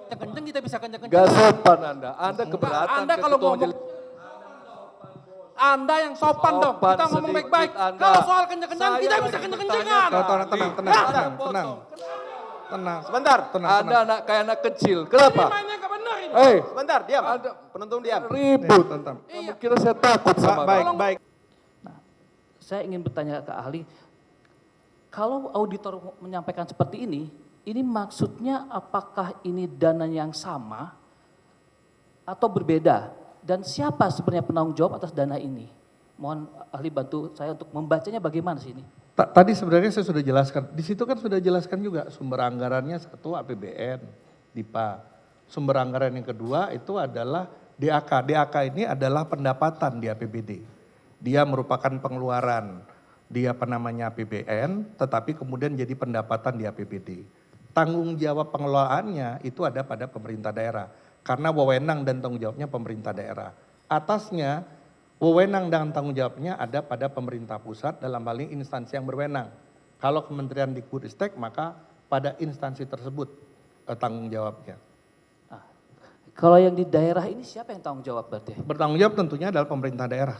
Kenceng kita bisa kenceng-kenceng. Gak sopan Anda. Anda keberatan. Anda kalau ngomong, Anda yang sopan dong. Kita ngomong baik-baik. Kalau soal kenceng-kenceng kita bisa kenceng-kencengan. Tenang. Sebentar. Anda kayak anak kecil. Kenapa? Mainnya gak benar ini. Sebentar, diam. Penonton diam. Ribut. Kamu kira saya takut sama kamu? Baik. Saya ingin bertanya ke ahli, kalau auditor menyampaikan seperti ini maksudnya apakah ini dana yang sama atau berbeda? Dan siapa sebenarnya penanggung jawab atas dana ini? Mohon ahli bantu saya untuk membacanya bagaimana sih ini? Tadi sebenarnya saya sudah jelaskan. Di situ kan sudah jelaskan juga sumber anggarannya satu APBN, DIPA. Sumber anggaran yang kedua itu adalah DAK. DAK ini adalah pendapatan di APBD. Dia merupakan pengeluaran, dia APBN, tetapi kemudian jadi pendapatan di APBD. Tanggung jawab pengelolaannya itu ada pada pemerintah daerah. Karena wewenang dan tanggung jawabnya pemerintah daerah. Atasnya, wewenang dan tanggung jawabnya ada pada pemerintah pusat dalam hal ini instansi yang berwenang. Kalau Kementerian Dikbudristek maka pada instansi tersebut tanggung jawabnya. Kalau yang di daerah ini siapa yang tanggung jawab berarti? Bertanggung jawab tentunya adalah pemerintah daerah.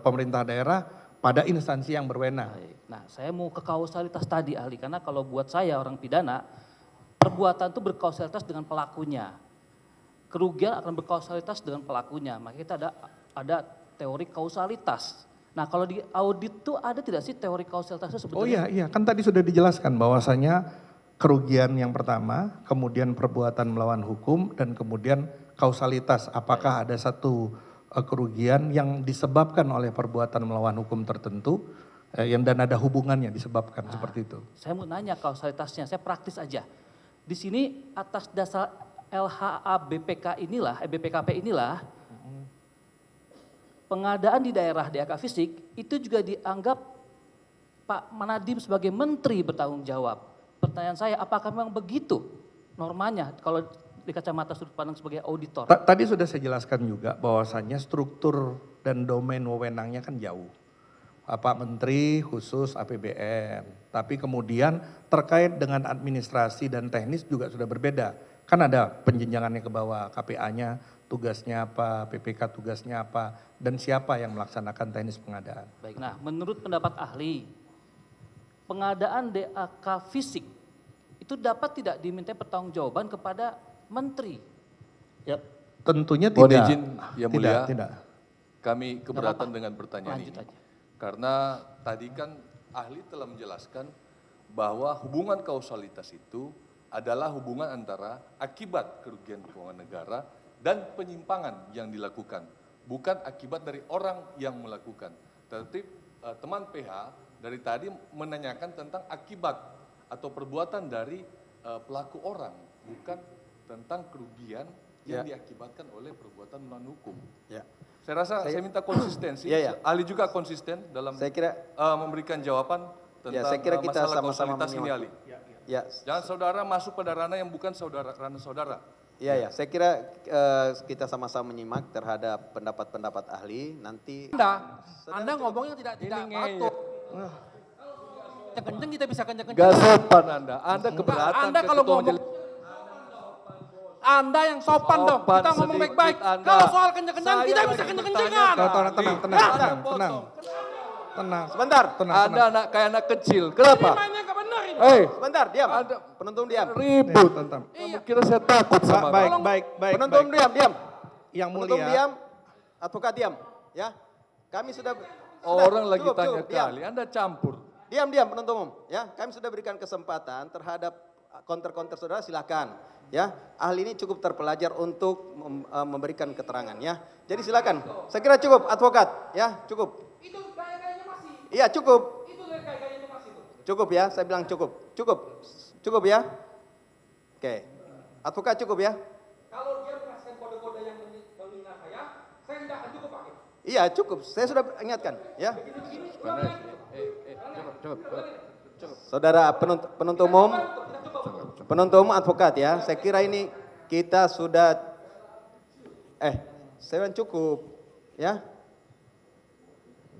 Pemerintah daerah pada instansi yang berwenang. Nah, saya mau ke kausalitas tadi ahli, karena kalau buat saya orang pidana, perbuatan itu berkausalitas dengan pelakunya. Kerugian akan berkausalitas dengan pelakunya, maka kita ada teori kausalitas. Nah, kalau di audit itu ada tidak sih teori kausalitas itu sebetulnya? Oh iya, kan tadi sudah dijelaskan bahwasanya kerugian yang pertama, kemudian perbuatan melawan hukum, dan kemudian kausalitas. Apakah ada satu kerugian yang disebabkan oleh perbuatan melawan hukum tertentu, dan ada hubungannya disebabkan seperti itu. Saya mau nanya kausalitasnya, saya praktis aja. Di sini atas dasar LHA BPKP inilah, pengadaan di daerah DAK fisik itu juga dianggap Pak Nadiem sebagai menteri bertanggung jawab. Pertanyaan saya, apakah memang begitu normanya kalau di kacamata sudut pandang sebagai auditor? Tadi sudah saya jelaskan juga bahwasannya struktur dan domain wewenangnya kan jauh. Pak Menteri khusus APBN, tapi kemudian terkait dengan administrasi dan teknis juga sudah berbeda. Kan ada penjenjangannya ke bawah, KPA-nya tugasnya apa, PPK tugasnya apa, dan siapa yang melaksanakan teknis pengadaan. Baik, nah menurut pendapat ahli, pengadaan DAK fisik itu dapat tidak diminta pertanggungjawaban kepada menteri? Ya, tentunya Mohon tidak. izin, ya mulia. Tidak. Kami keberatan dengan pertanyaan Lanjut ini. aja. Karena tadi kan ahli telah menjelaskan bahwa hubungan kausalitas itu adalah hubungan antara akibat kerugian keuangan negara dan penyimpangan yang dilakukan. Bukan akibat dari orang yang melakukan. Tetapi teman PH dari tadi menanyakan tentang akibat atau perbuatan dari pelaku orang. Bukan tentang kerugian yang diakibatkan oleh perbuatan melawan hukum. Ya. Saya rasa saya minta konsistensi. Ahli juga konsisten dalam memberikan jawaban tentang saya kira kita masalah sama-sama kausalitas ini, ahli. Ya. Jangan saudara masuk pada ranah yang bukan ranah saudara. Iya, saya kira kita sama-sama menyimak terhadap pendapat-pendapat ahli. Nanti Anda ngomongnya tidak patut. Kenceng kita bisa kenceng-kenceng. Gak sopan Anda keberatan. Anda kalau ngomong, Anda yang sopan dong. Kita ngomong baik-baik. Kalau soal kenceng-kenceng kita bisa kenceng-kencengan. Tenang. sebentar. Anda kayak anak kecil. Kenapa? Mainnya gak benar ini. Sebentar, diam. Penonton diam. Ribut. Kamu kira saya takut sama kamu? Baik. Penonton diam. Yang Penonton mulia. diam. Advokat diam. Ya. Kami sudah Orang lagi cukup, tanya diam. kali, Anda campur. Diam penonton umum. Ya, kami sudah berikan kesempatan terhadap counter saudara, silakan. Ya, ahli ini cukup terpelajar untuk memberikan keterangan ya. Jadi silakan. Saya kira cukup, advokat. Ya, cukup. Itu gaya-gayanya masih. Iya, cukup. Itu gaya-gayanya masih. Cukup ya, saya bilang cukup. Cukup ya. Oke. Advokat cukup ya. Kalau dia mengasihkan kode-kode yang menghina saya tidak akan cukup pakai. Iya, cukup. Saya sudah ingatkan ya. Saudara penuntut umum advokat ya. Saya kira ini kita sudah saya bilang cukup ya.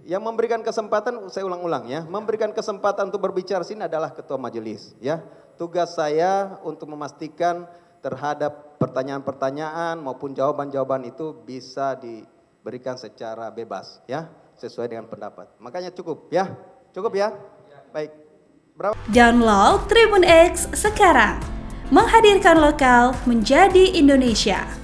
Yang memberikan kesempatan, saya ulang-ulang ya, memberikan kesempatan untuk berbicara sini adalah ketua majelis ya. Tugas saya untuk memastikan terhadap pertanyaan-pertanyaan maupun jawaban-jawaban itu bisa diberikan secara bebas ya, sesuai dengan pendapat. Makanya cukup ya. Cukup ya? Baik. Download Tribun X sekarang. Menghadirkan lokal menjadi Indonesia.